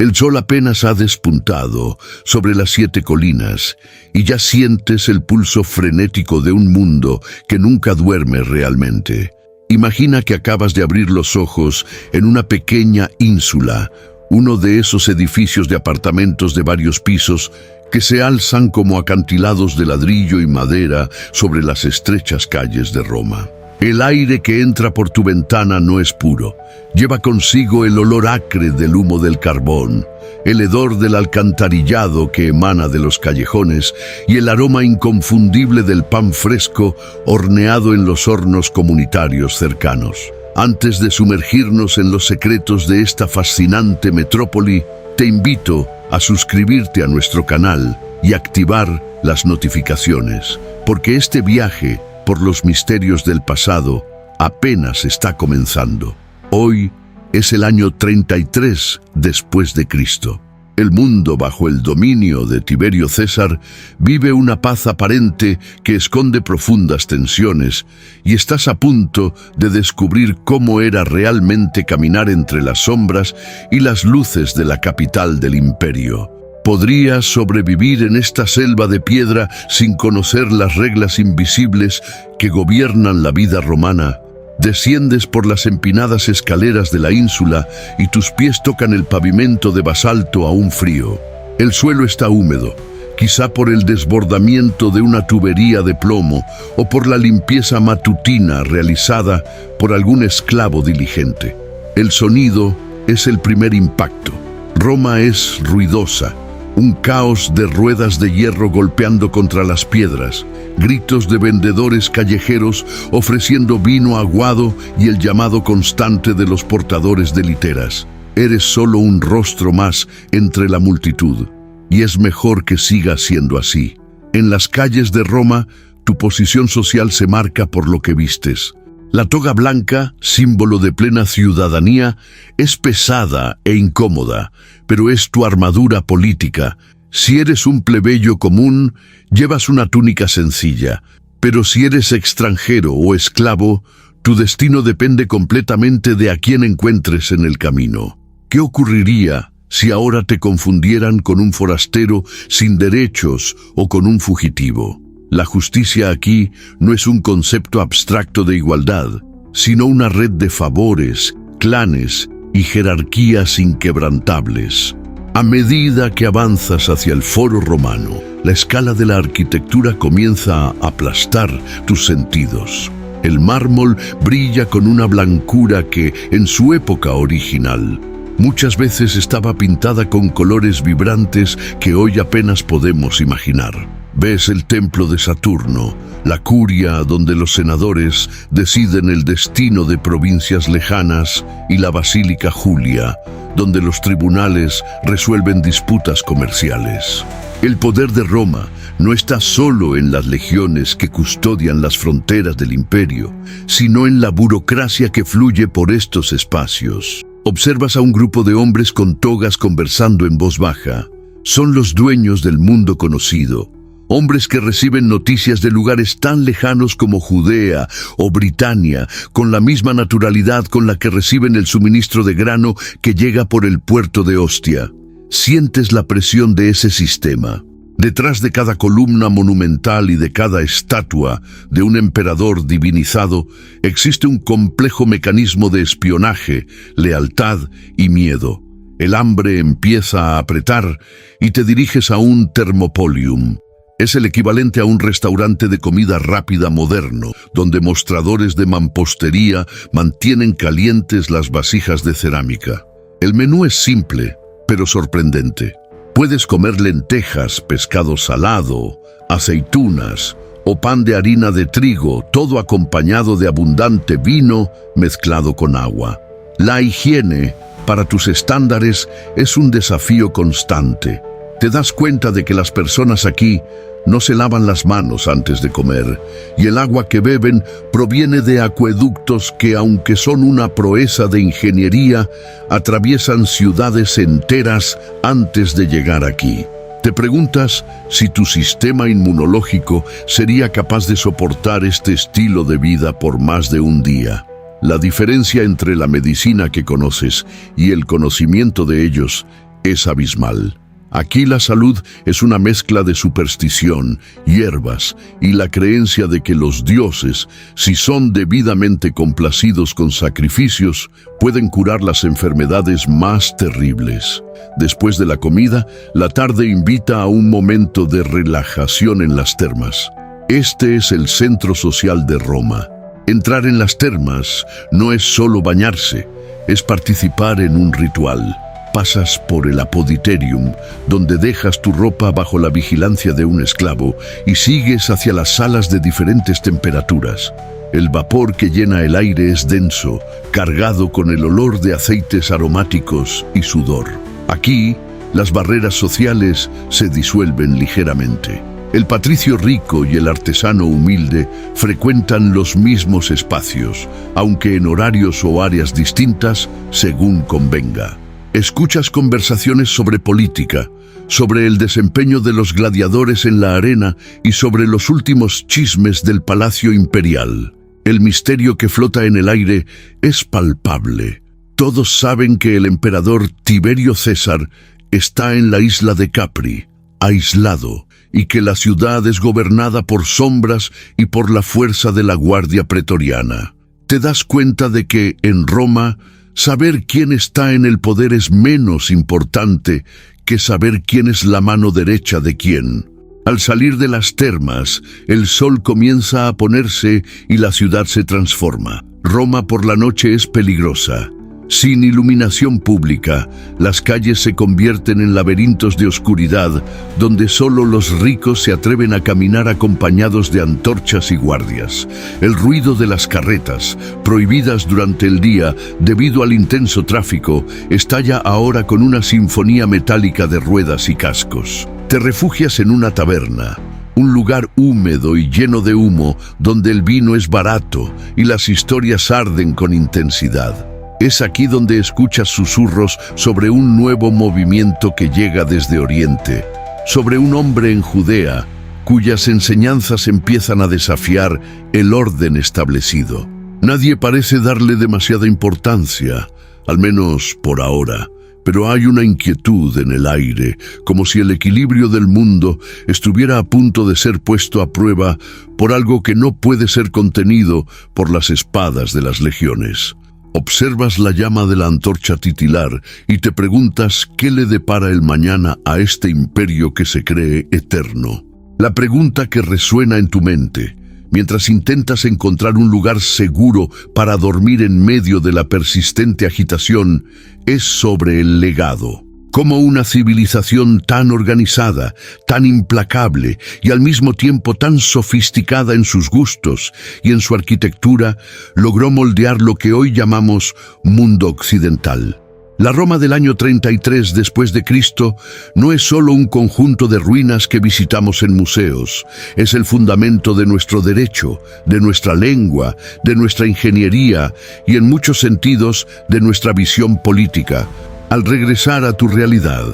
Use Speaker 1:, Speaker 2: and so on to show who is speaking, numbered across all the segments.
Speaker 1: El sol apenas ha despuntado sobre las 7 colinas y ya sientes el pulso frenético de un mundo que nunca duerme realmente. Imagina que acabas de abrir los ojos en una pequeña ínsula, uno de esos edificios de apartamentos de varios pisos que se alzan como acantilados de ladrillo y madera sobre las estrechas calles de Roma. El aire que entra por tu ventana no es puro. Lleva consigo el olor acre del humo del carbón, el hedor del alcantarillado que emana de los callejones y el aroma inconfundible del pan fresco horneado en los hornos comunitarios cercanos. Antes de sumergirnos en los secretos de esta fascinante metrópoli, te invito a suscribirte a nuestro canal y activar las notificaciones, porque este viaje por los misterios del pasado apenas está comenzando. Hoy es el año 33 después de Cristo. El mundo bajo el dominio de Tiberio César vive una paz aparente que esconde profundas tensiones y estás a punto de descubrir cómo era realmente caminar entre las sombras y las luces de la capital del imperio. ¿Podrías sobrevivir en esta selva de piedra sin conocer las reglas invisibles que gobiernan la vida romana? Desciendes por las empinadas escaleras de la ínsula y tus pies tocan el pavimento de basalto aún frío. El suelo está húmedo, quizá por el desbordamiento de una tubería de plomo o por la limpieza matutina realizada por algún esclavo diligente. El sonido es el primer impacto. Roma es ruidosa. Un caos de ruedas de hierro golpeando contra las piedras, gritos de vendedores callejeros ofreciendo vino aguado y el llamado constante de los portadores de literas. Eres solo un rostro más entre la multitud, y es mejor que siga siendo así. En las calles de Roma, tu posición social se marca por lo que vistes. La toga blanca, símbolo de plena ciudadanía, es pesada e incómoda, pero es tu armadura política. Si eres un plebeyo común, llevas una túnica sencilla, pero si eres extranjero o esclavo, tu destino depende completamente de a quién encuentres en el camino. ¿Qué ocurriría si ahora te confundieran con un forastero sin derechos o con un fugitivo? La justicia aquí no es un concepto abstracto de igualdad, sino una red de favores, clanes y jerarquías inquebrantables. A medida que avanzas hacia el Foro Romano, la escala de la arquitectura comienza a aplastar tus sentidos. El mármol brilla con una blancura que, en su época original, muchas veces estaba pintada con colores vibrantes que hoy apenas podemos imaginar. Ves el templo de Saturno, la curia donde los senadores deciden el destino de provincias lejanas, y la Basílica Julia, donde los tribunales resuelven disputas comerciales. El poder de Roma no está solo en las legiones que custodian las fronteras del imperio, sino en la burocracia que fluye por estos espacios. Observas a un grupo de hombres con togas conversando en voz baja. Son los dueños del mundo conocido. Hombres que reciben noticias de lugares tan lejanos como Judea o Britania, con la misma naturalidad con la que reciben el suministro de grano que llega por el puerto de Ostia. Sientes la presión de ese sistema. Detrás de cada columna monumental y de cada estatua de un emperador divinizado, existe un complejo mecanismo de espionaje, lealtad y miedo. El hambre empieza a apretar y te diriges a un Thermopolium. Es el equivalente a un restaurante de comida rápida moderno, donde mostradores de mampostería mantienen calientes las vasijas de cerámica. El menú es simple, pero sorprendente. Puedes comer lentejas, pescado salado, aceitunas o pan de harina de trigo, todo acompañado de abundante vino mezclado con agua. La higiene, para tus estándares, es un desafío constante. Te das cuenta de que las personas aquí no se lavan las manos antes de comer, y el agua que beben proviene de acueductos que, aunque son una proeza de ingeniería, atraviesan ciudades enteras antes de llegar aquí. Te preguntas si tu sistema inmunológico sería capaz de soportar este estilo de vida por más de un día. La diferencia entre la medicina que conoces y el conocimiento de ellos es abismal. Aquí la salud es una mezcla de superstición, hierbas y la creencia de que los dioses, si son debidamente complacidos con sacrificios, pueden curar las enfermedades más terribles. Después de la comida, la tarde invita a un momento de relajación en las termas. Este es el centro social de Roma. Entrar en las termas no es solo bañarse, es participar en un ritual. Pasas por el apoditerium, donde dejas tu ropa bajo la vigilancia de un esclavo y sigues hacia las salas de diferentes temperaturas. El vapor que llena el aire es denso, cargado con el olor de aceites aromáticos y sudor. Aquí, las barreras sociales se disuelven ligeramente. El patricio rico y el artesano humilde frecuentan los mismos espacios, aunque en horarios o áreas distintas, según convenga. Escuchas conversaciones sobre política, sobre el desempeño de los gladiadores en la arena y sobre los últimos chismes del Palacio Imperial. El misterio que flota en el aire es palpable. Todos saben que el emperador Tiberio César está en la isla de Capri, aislado, y que la ciudad es gobernada por sombras y por la fuerza de la guardia pretoriana. Te das cuenta de que, en Roma, saber quién está en el poder es menos importante que saber quién es la mano derecha de quién. Al salir de las termas, el sol comienza a ponerse y la ciudad se transforma. Roma por la noche es peligrosa. Sin iluminación pública, las calles se convierten en laberintos de oscuridad, donde solo los ricos se atreven a caminar acompañados de antorchas y guardias. El ruido de las carretas, prohibidas durante el día debido al intenso tráfico, estalla ahora con una sinfonía metálica de ruedas y cascos. Te refugias en una taberna, un lugar húmedo y lleno de humo, donde el vino es barato y las historias arden con intensidad. Es aquí donde escuchas susurros sobre un nuevo movimiento que llega desde Oriente, sobre un hombre en Judea, cuyas enseñanzas empiezan a desafiar el orden establecido. Nadie parece darle demasiada importancia, al menos por ahora, pero hay una inquietud en el aire, como si el equilibrio del mundo estuviera a punto de ser puesto a prueba por algo que no puede ser contenido por las espadas de las legiones. Observas la llama de la antorcha titilar y te preguntas qué le depara el mañana a este imperio que se cree eterno. La pregunta que resuena en tu mente, mientras intentas encontrar un lugar seguro para dormir en medio de la persistente agitación, es sobre el legado. Cómo una civilización tan organizada, tan implacable y al mismo tiempo tan sofisticada en sus gustos y en su arquitectura, logró moldear lo que hoy llamamos mundo occidental. La Roma del año 33 después de Cristo no es solo un conjunto de ruinas que visitamos en museos, es el fundamento de nuestro derecho, de nuestra lengua, de nuestra ingeniería y en muchos sentidos de nuestra visión política. Al regresar a tu realidad,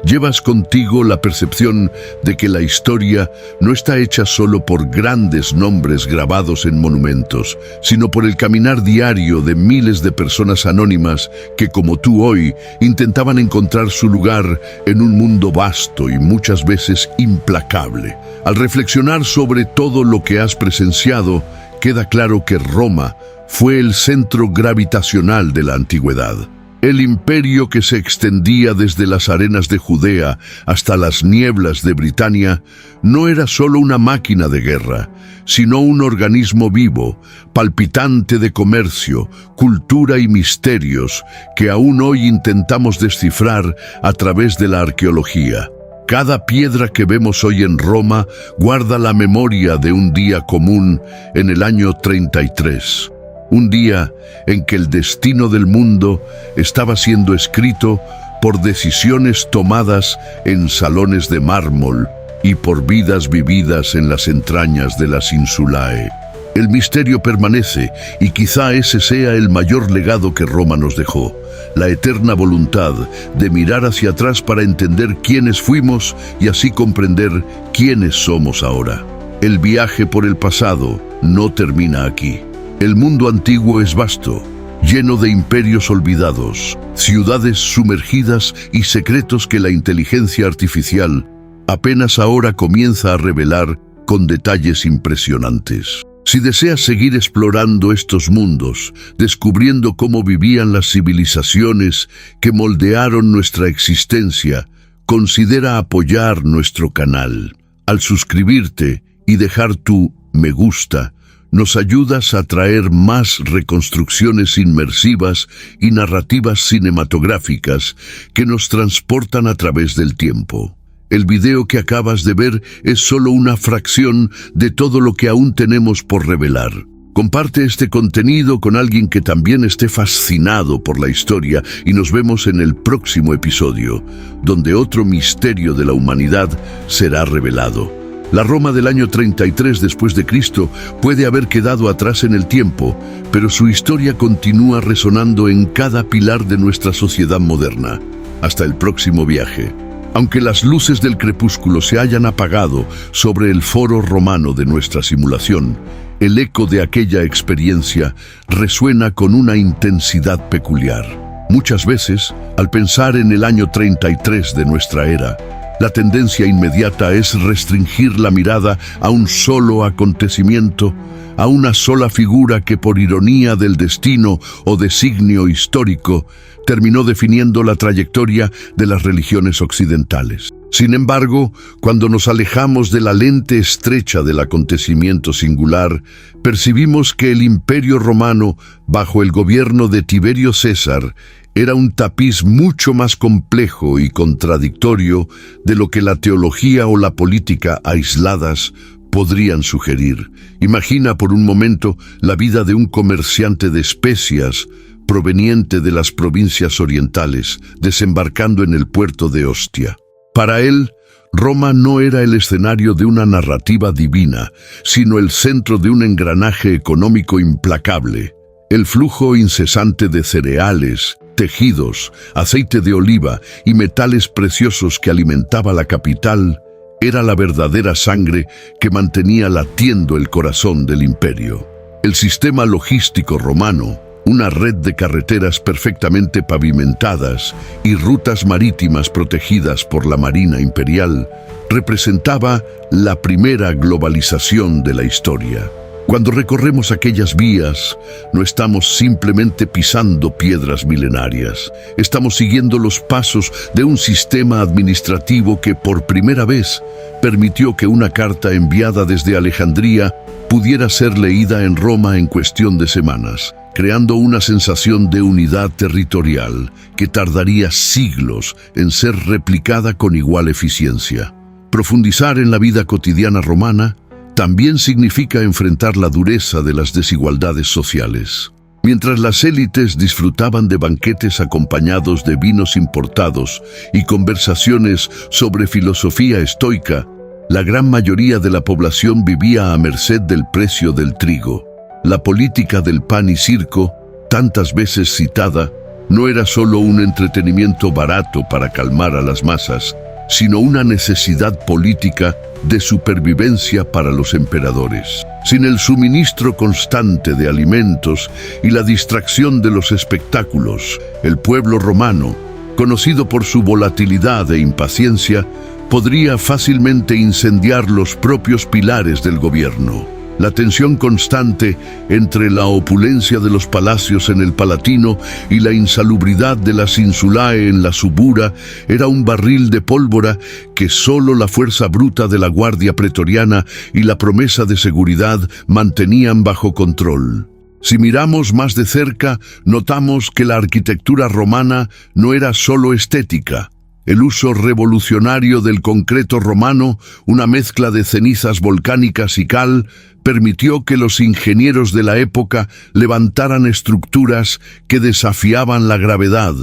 Speaker 1: llevas contigo la percepción de que la historia no está hecha solo por grandes nombres grabados en monumentos, sino por el caminar diario de miles de personas anónimas que, como tú hoy, intentaban encontrar su lugar en un mundo vasto y muchas veces implacable. Al reflexionar sobre todo lo que has presenciado, queda claro que Roma fue el centro gravitacional de la antigüedad. El imperio que se extendía desde las arenas de Judea hasta las nieblas de Britania no era solo una máquina de guerra, sino un organismo vivo, palpitante de comercio, cultura y misterios que aún hoy intentamos descifrar a través de la arqueología. Cada piedra que vemos hoy en Roma guarda la memoria de un día común en el año 33. Un día en que el destino del mundo estaba siendo escrito por decisiones tomadas en salones de mármol y por vidas vividas en las entrañas de las insulae. El misterio permanece y quizá ese sea el mayor legado que Roma nos dejó, la eterna voluntad de mirar hacia atrás para entender quiénes fuimos y así comprender quiénes somos ahora. El viaje por el pasado no termina aquí. El mundo antiguo es vasto, lleno de imperios olvidados, ciudades sumergidas y secretos que la inteligencia artificial apenas ahora comienza a revelar con detalles impresionantes. Si deseas seguir explorando estos mundos, descubriendo cómo vivían las civilizaciones que moldearon nuestra existencia, considera apoyar nuestro canal. Al suscribirte y dejar tu me gusta, nos ayudas a traer más reconstrucciones inmersivas y narrativas cinematográficas que nos transportan a través del tiempo. El video que acabas de ver es solo una fracción de todo lo que aún tenemos por revelar. Comparte este contenido con alguien que también esté fascinado por la historia y nos vemos en el próximo episodio, donde otro misterio de la humanidad será revelado. La Roma del año 33 después de Cristo puede haber quedado atrás en el tiempo, pero su historia continúa resonando en cada pilar de nuestra sociedad moderna. Hasta el próximo viaje. Aunque las luces del crepúsculo se hayan apagado sobre el foro romano de nuestra simulación, el eco de aquella experiencia resuena con una intensidad peculiar. Muchas veces, al pensar en el año 33 de nuestra era, la tendencia inmediata es restringir la mirada a un solo acontecimiento, a una sola figura que por ironía del destino o designio histórico terminó definiendo la trayectoria de las religiones occidentales. Sin embargo, cuando nos alejamos de la lente estrecha del acontecimiento singular, percibimos que el Imperio Romano, bajo el gobierno de Tiberio César, era un tapiz mucho más complejo y contradictorio de lo que la teología o la política aisladas podrían sugerir. Imagina por un momento la vida de un comerciante de especias proveniente de las provincias orientales, desembarcando en el puerto de Ostia. Para él, Roma no era el escenario de una narrativa divina, sino el centro de un engranaje económico implacable. El flujo incesante de cereales, tejidos, aceite de oliva y metales preciosos que alimentaba la capital era la verdadera sangre que mantenía latiendo el corazón del imperio. El sistema logístico romano, una red de carreteras perfectamente pavimentadas y rutas marítimas protegidas por la Marina Imperial, representaba la primera globalización de la historia. Cuando recorremos aquellas vías, no estamos simplemente pisando piedras milenarias. Estamos siguiendo los pasos de un sistema administrativo que por primera vez permitió que una carta enviada desde Alejandría pudiera ser leída en Roma en cuestión de semanas, creando una sensación de unidad territorial que tardaría siglos en ser replicada con igual eficiencia. Profundizar en la vida cotidiana romana también significa enfrentar la dureza de las desigualdades sociales. Mientras las élites disfrutaban de banquetes acompañados de vinos importados y conversaciones sobre filosofía estoica, la gran mayoría de la población vivía a merced del precio del trigo. La política del pan y circo, tantas veces citada, no era solo un entretenimiento barato para calmar a las masas, sino una necesidad política de supervivencia para los emperadores. Sin el suministro constante de alimentos y la distracción de los espectáculos, el pueblo romano, conocido por su volatilidad e impaciencia, podría fácilmente incendiar los propios pilares del gobierno. La tensión constante entre la opulencia de los palacios en el Palatino y la insalubridad de las insulae en la Subura era un barril de pólvora que solo la fuerza bruta de la guardia pretoriana y la promesa de seguridad mantenían bajo control. Si miramos más de cerca, notamos que la arquitectura romana no era solo estética. El uso revolucionario del concreto romano, una mezcla de cenizas volcánicas y cal, permitió que los ingenieros de la época levantaran estructuras que desafiaban la gravedad,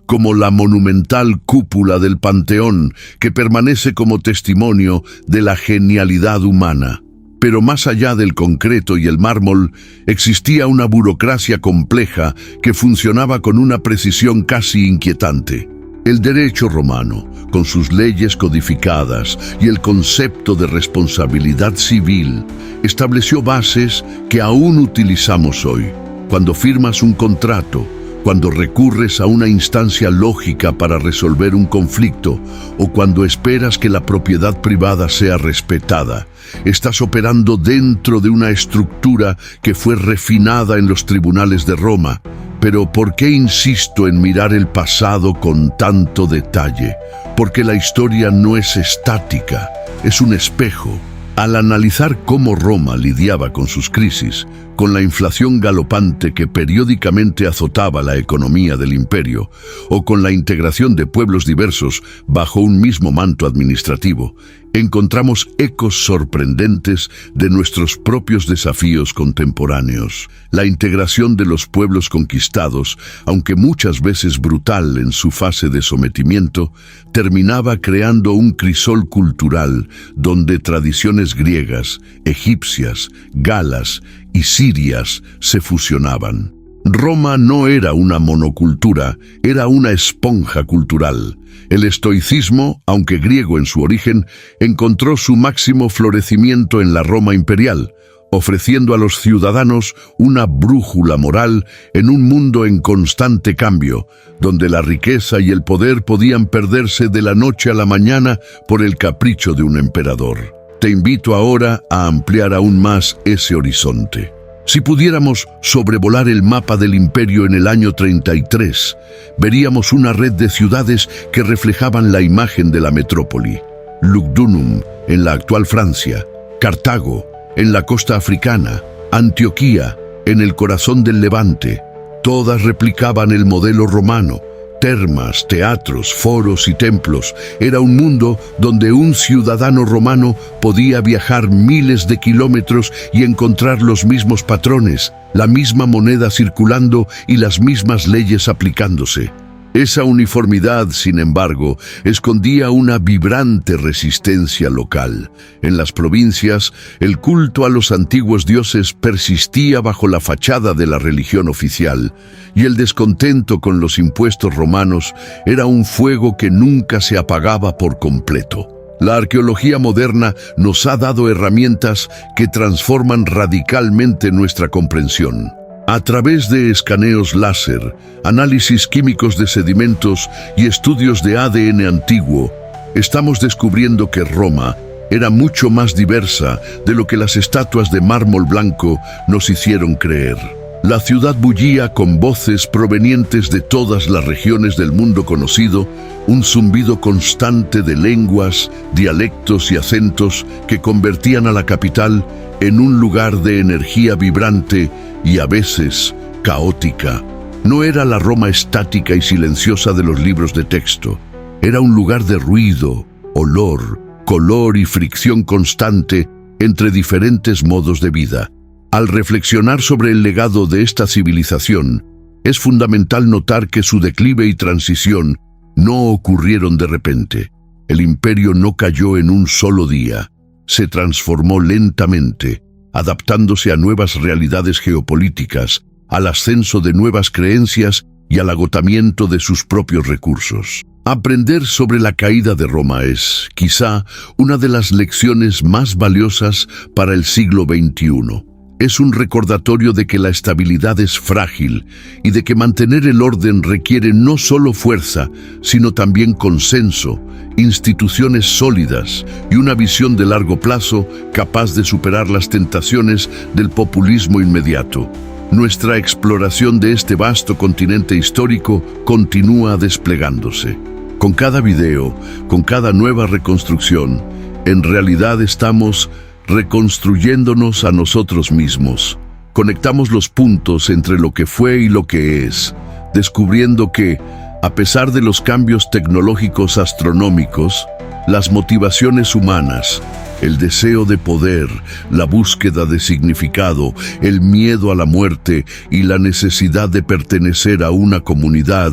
Speaker 1: como la monumental cúpula del Panteón, que permanece como testimonio de la genialidad humana. Pero más allá del concreto y el mármol, existía una burocracia compleja que funcionaba con una precisión casi inquietante. El derecho romano, con sus leyes codificadas y el concepto de responsabilidad civil, estableció bases que aún utilizamos hoy. cuando firmas un contrato, cuando recurres a una instancia lógica para resolver un conflicto o cuando esperas que la propiedad privada sea respetada. Estás operando dentro de una estructura que fue refinada en los tribunales de Roma. Pero ¿por qué insisto en mirar el pasado con tanto detalle? Porque la historia no es estática, es un espejo. Al analizar cómo Roma lidiaba con sus crisis, con la inflación galopante que periódicamente azotaba la economía del imperio, o con la integración de pueblos diversos bajo un mismo manto administrativo, encontramos ecos sorprendentes de nuestros propios desafíos contemporáneos. La integración de los pueblos conquistados, aunque muchas veces brutal en su fase de sometimiento, terminaba creando un crisol cultural donde tradiciones griegas, egipcias, galas y sirias se fusionaban. Roma no era una monocultura, era una esponja cultural. El estoicismo, aunque griego en su origen, encontró su máximo florecimiento en la Roma imperial, ofreciendo a los ciudadanos una brújula moral en un mundo en constante cambio, donde la riqueza y el poder podían perderse de la noche a la mañana por el capricho de un emperador. Te invito ahora a ampliar aún más ese horizonte. Si pudiéramos sobrevolar el mapa del imperio en el año 33, veríamos una red de ciudades que reflejaban la imagen de la metrópoli. Lugdunum, en la actual Francia; Cartago, en la costa africana; Antioquía, en el corazón del Levante. Todas replicaban el modelo romano. Termas, teatros, foros y templos. Era un mundo donde un ciudadano romano podía viajar miles de kilómetros y encontrar los mismos patrones, la misma moneda circulando y las mismas leyes aplicándose. Esa uniformidad, sin embargo, escondía una vibrante resistencia local. En las provincias, el culto a los antiguos dioses persistía bajo la fachada de la religión oficial, y el descontento con los impuestos romanos era un fuego que nunca se apagaba por completo. La arqueología moderna nos ha dado herramientas que transforman radicalmente nuestra comprensión. A través de escaneos láser, análisis químicos de sedimentos y estudios de ADN antiguo, estamos descubriendo que Roma era mucho más diversa de lo que las estatuas de mármol blanco nos hicieron creer. La ciudad bullía con voces provenientes de todas las regiones del mundo conocido, un zumbido constante de lenguas, dialectos y acentos que convertían a la capital en un lugar de energía vibrante y a veces caótica. No era la Roma estática y silenciosa de los libros de texto. Era un lugar de ruido, olor, color y fricción constante entre diferentes modos de vida. Al reflexionar sobre el legado de esta civilización, es fundamental notar que su declive y transición no ocurrieron de repente. El imperio no cayó en un solo día. Se transformó lentamente, adaptándose a nuevas realidades geopolíticas, al ascenso de nuevas creencias y al agotamiento de sus propios recursos. Aprender sobre la caída de Roma es, quizá, una de las lecciones más valiosas para el siglo XXI. Es un recordatorio de que la estabilidad es frágil y de que mantener el orden requiere no solo fuerza, sino también consenso, instituciones sólidas y una visión de largo plazo capaz de superar las tentaciones del populismo inmediato. Nuestra exploración de este vasto continente histórico continúa desplegándose. Con cada video, con cada nueva reconstrucción, en realidad estamos reconstruyéndonos a nosotros mismos. Conectamos los puntos entre lo que fue y lo que es, descubriendo que, a pesar de los cambios tecnológicos astronómicos, las motivaciones humanas, el deseo de poder, la búsqueda de significado, el miedo a la muerte y la necesidad de pertenecer a una comunidad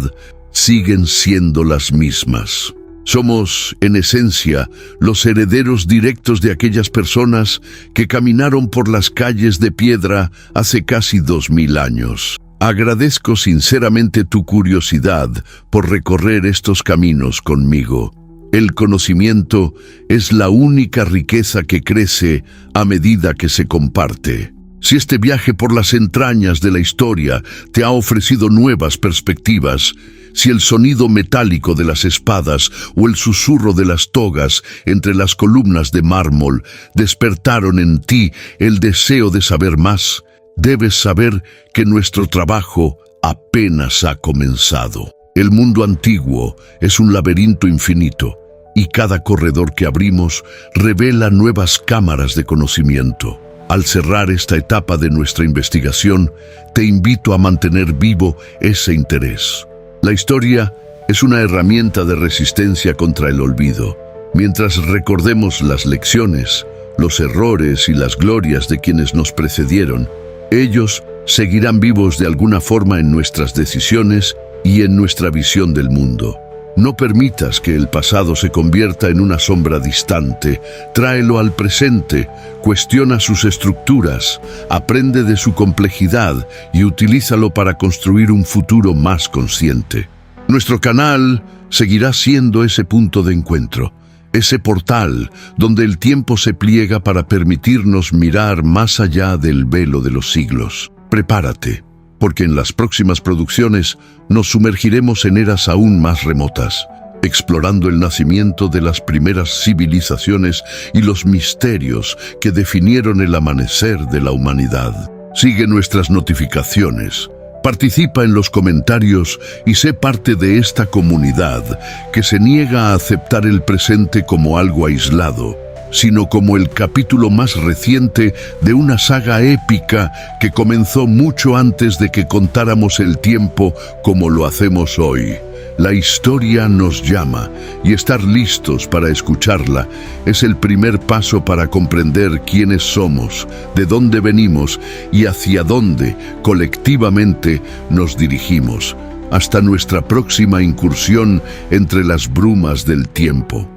Speaker 1: siguen siendo las mismas. Somos, en esencia, los herederos directos de aquellas personas que caminaron por las calles de piedra hace casi 2000 años. Agradezco sinceramente tu curiosidad por recorrer estos caminos conmigo. El conocimiento es la única riqueza que crece a medida que se comparte. Si este viaje por las entrañas de la historia te ha ofrecido nuevas perspectivas, si el sonido metálico de las espadas o el susurro de las togas entre las columnas de mármol despertaron en ti el deseo de saber más, debes saber que nuestro trabajo apenas ha comenzado. El mundo antiguo es un laberinto infinito y cada corredor que abrimos revela nuevas cámaras de conocimiento. Al cerrar esta etapa de nuestra investigación, te invito a mantener vivo ese interés. La historia es una herramienta de resistencia contra el olvido. Mientras recordemos las lecciones, los errores y las glorias de quienes nos precedieron, ellos seguirán vivos de alguna forma en nuestras decisiones y en nuestra visión del mundo. No permitas que el pasado se convierta en una sombra distante. Tráelo al presente, cuestiona sus estructuras, aprende de su complejidad y utilízalo para construir un futuro más consciente. Nuestro canal seguirá siendo ese punto de encuentro, ese portal donde el tiempo se pliega para permitirnos mirar más allá del velo de los siglos. Prepárate, porque en las próximas producciones nos sumergiremos en eras aún más remotas, explorando el nacimiento de las primeras civilizaciones y los misterios que definieron el amanecer de la humanidad. Sigue nuestras notificaciones, participa en los comentarios y sé parte de esta comunidad que se niega a aceptar el presente como algo aislado, sino como el capítulo más reciente de una saga épica que comenzó mucho antes de que contáramos el tiempo como lo hacemos hoy. La historia nos llama y estar listos para escucharla es el primer paso para comprender quiénes somos, de dónde venimos y hacia dónde colectivamente nos dirigimos. Hasta nuestra próxima incursión entre las brumas del tiempo.